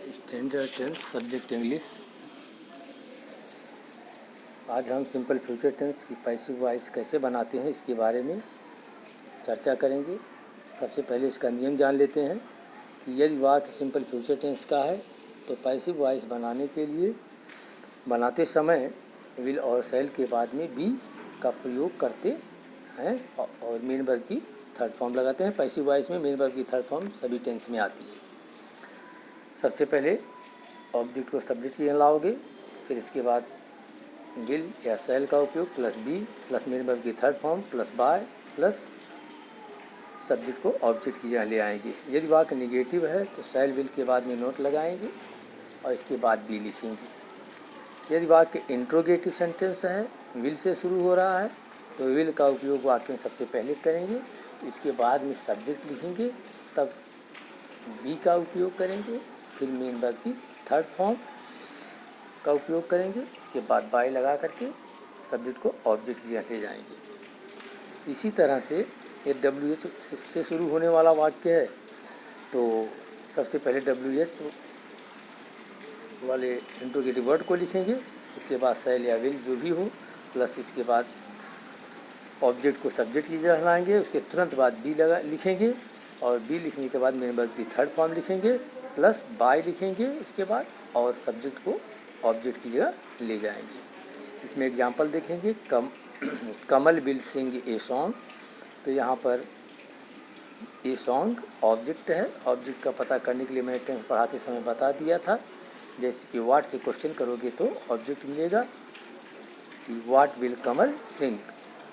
Standard 10th subject English. आज हम simple future tense की पैसिव वॉइस कैसे बनाते हैं इसके बारे में चर्चा करेंगे। सबसे पहले इसका नियम जान लेते हैं कि यदि वाक्य सिंपल फ्यूचर टेंस का है तो पैसिव वॉइस बनाने के लिए बनाते समय विल और शैल के बाद में बी का प्रयोग करते हैं और मेन वर्ब की थर्ड फॉर्म लगाते हैं। पैसिव वॉइस में मेन वर्ब की थर्ड फॉर्म सभी टेंस में आती है। सबसे पहले ऑब्जेक्ट को सब्जेक्ट यहाँ लाओगे, फिर इसके बाद विल या शैल का उपयोग plus be plus main verb की third form plus by plus subject को ऑब्जेक्ट की जगह ले आएंगे। यदि वाक्य निगेटिव है तो शैल विल के बाद में नोट लगाएंगे और इसके बाद बी लिखेंगे। यदि वाक्य इंट्रोगेटिव सेंटेंस है, विल से शुरू हो रहा है, तो विल का उपयोग वाक्य में सबसे पहले करेंगे, इसके बाद में सब्जेक्ट लिखेंगे, तब बी का उपयोग करेंगे, फिर मेन वर्ब की थर्ड फॉर्म का उपयोग करेंगे, इसके बाद बाय लगा करके सब्जेक्ट को ऑब्जेक्ट की जगह ले जाएंगे। इसी तरह से ये WH से शुरू होने वाला वाक्य है तो सबसे पहले WH वाले इंट्रोगेटिव वर्ड को लिखेंगे, इसके बाद शैल या विल जो भी हो प्लस इसके बाद ऑब्जेक्ट को सब्जेक्ट की जगह लाएंगे, उसके तुरंत बाद बी लिखेंगे और बी लिखने के बाद मेन वर्ब की थर्ड फॉर्म लिखेंगे प्लस बाय लिखेंगे इसके बाद और सब्जेक्ट को ऑब्जेक्ट की जगह ले जाएंगे। इसमें एग्जांपल देखेंगे। कमल विल सिंग ए सॉन्ग, तो यहाँ पर ए सॉन्ग ऑब्जेक्ट है। ऑब्जेक्ट का पता करने के लिए मैंने टेंस पढ़ाते समय बता दिया था, जैसे कि व्हाट से क्वेश्चन करोगे तो ऑब्जेक्ट मिलेगा कि व्हाट विल कमल सिंग,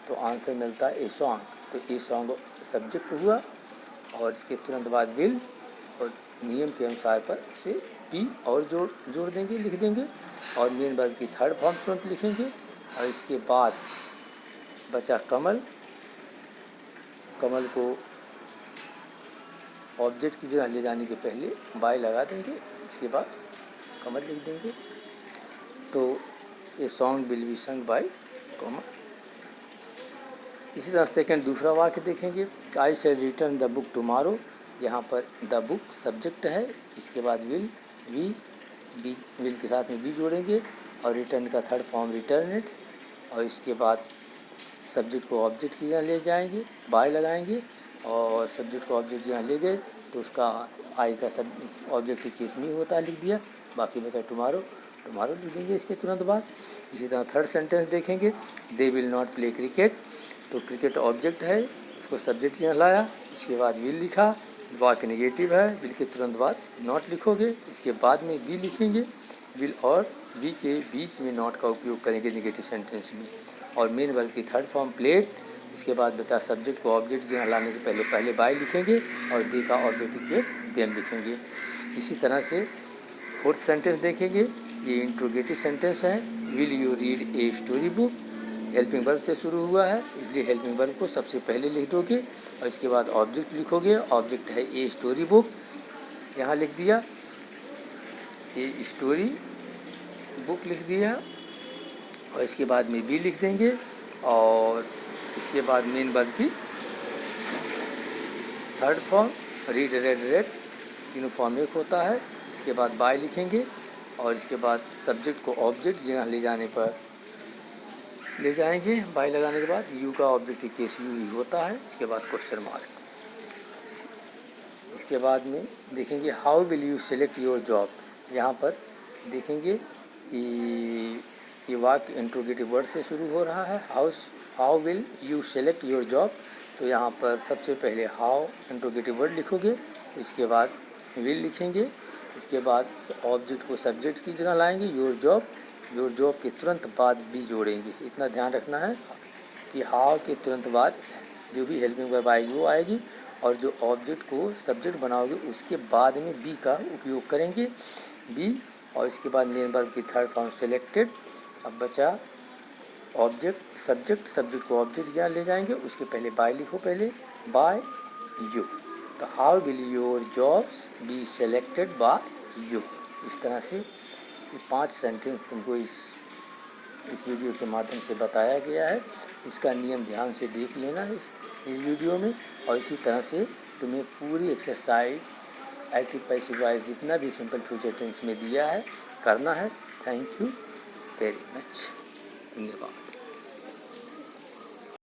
तो आंसर मिलता है ए सॉन्ग, तो ए सॉन्ग सब्जेक्ट हुआ और इसके तुरंत बाद विल और नियम के अनुसार पर से बी और जोड़ देंगे, लिख देंगे और मेन वर्ब की थर्ड फॉर्म तुरंत लिखेंगे और इसके बाद बचा कमल को ऑब्जेक्ट की जगह ले जाने के पहले बाय लगा देंगे, इसके बाद कमल लिख देंगे, तो a song will be sung by Kamal. इसी तरह सेकंड दूसरा वाक्य देखेंगे। I shall return the book tomorrow, यहाँ पर द बुक सब्जेक्ट है, इसके बाद विल विल के साथ में बी जोड़ेंगे और रिटर्न का थर्ड फॉर्म रिटर्न इट और इसके बाद सब्जेक्ट को ऑब्जेक्ट की जगह ले जाएंगे, बाय लगाएंगे और सब्जेक्ट को ऑब्जेक्ट जगह ले गए तो उसका आई का सब ऑब्जेक्ट केस में होता है, लिख दिया, बाकी बचा टुमारो लिख देंगे इसके तुरंत बाद। इसी तरह थर्ड सेंटेंस देखेंगे। They will not play cricket, तो क्रिकेट ऑब्जेक्ट है, उसको सब्जेक्ट यहाँ लाया, इसके बाद विल लिखा, वाक्य नेगेटिव है, विल के तुरंत बाद नॉट लिखोगे, इसके बाद में बी लिखेंगे, विल और बी के बीच में नॉट का उपयोग करेंगे नेगेटिव सेंटेंस में और मेन वर्ब की थर्ड फॉर्म प्लेड, इसके बाद बचा सब्जेक्ट को ऑब्जेक्ट यहाँ लाने के पहले बाय लिखेंगे और दे का ऑब्जेक्ट केस देन लिखेंगे। इसी तरह से फोर्थ सेंटेंस देखेंगे। ये इंट्रोगेटिव सेंटेंस है। Will you read a story book, helping verb से शुरू हुआ है इसलिए हेल्पिंग वर्ब को सबसे पहले लिख दोगे और इसके बाद ऑब्जेक्ट लिखोगे, ऑब्जेक्ट है ए स्टोरी बुक, यहाँ लिख दिया, ए स्टोरी बुक लिख दिया और इसके बाद में बी लिख देंगे और इसके बाद मेन वर्ब की third form read red red तीनों फॉर्म एक होता है, इसके बाद बाय लिखेंगे और इसके बाद सब्जेक्ट को ऑब्जेक्ट जगह ले जाने पर ले जाएंगे, बाय लगाने के बाद यू का ऑब्जेक्टिव केस यू ही होता है, इसके बाद क्वेश्चन मार्क। इसके बाद में देखेंगे how will you select your job, यहाँ पर देखेंगे कि वाक्य इंट्रोगेटिव वर्ड से शुरू हो रहा है। How will you select your job, तो यहाँ पर सबसे पहले हाउ इंट्रोगेटिव वर्ड लिखोगे, इसके बाद विल लिखेंगे, इसके बाद ऑब्जेक्ट को सब्जेक्ट की जगह लाएंगे, योर जॉब के तुरंत बाद बी जोड़ेंगे। इतना ध्यान रखना है कि हाउ के तुरंत बाद जो भी हेल्पिंग वर्ब आएगी वो आएगी और जो ऑब्जेक्ट को सब्जेक्ट बनाओगे उसके बाद में बी का उपयोग करेंगे, बी और इसके बाद मेन वर्ब की थर्ड फॉर्म सेलेक्टेड। अब बचा ऑब्जेक्ट सब्जेक्ट को ऑब्जेक्ट जहाँ ले जाएंगे, उसके पहले बाय लिखो, पहले बाय यू, तो how will your jobs be selected bye you. इस तरह से 5 सेंटेंस तुमको इस वीडियो के माध्यम से बताया गया है। इसका नियम ध्यान से देख लेना इस वीडियो में और इसी तरह से तुम्हें पूरी एक्सरसाइज एक्टिव पैसिव वॉइस जितना भी सिंपल फ्यूचर टेंस में दिया है करना है। Thank you very much. धन्यवाद।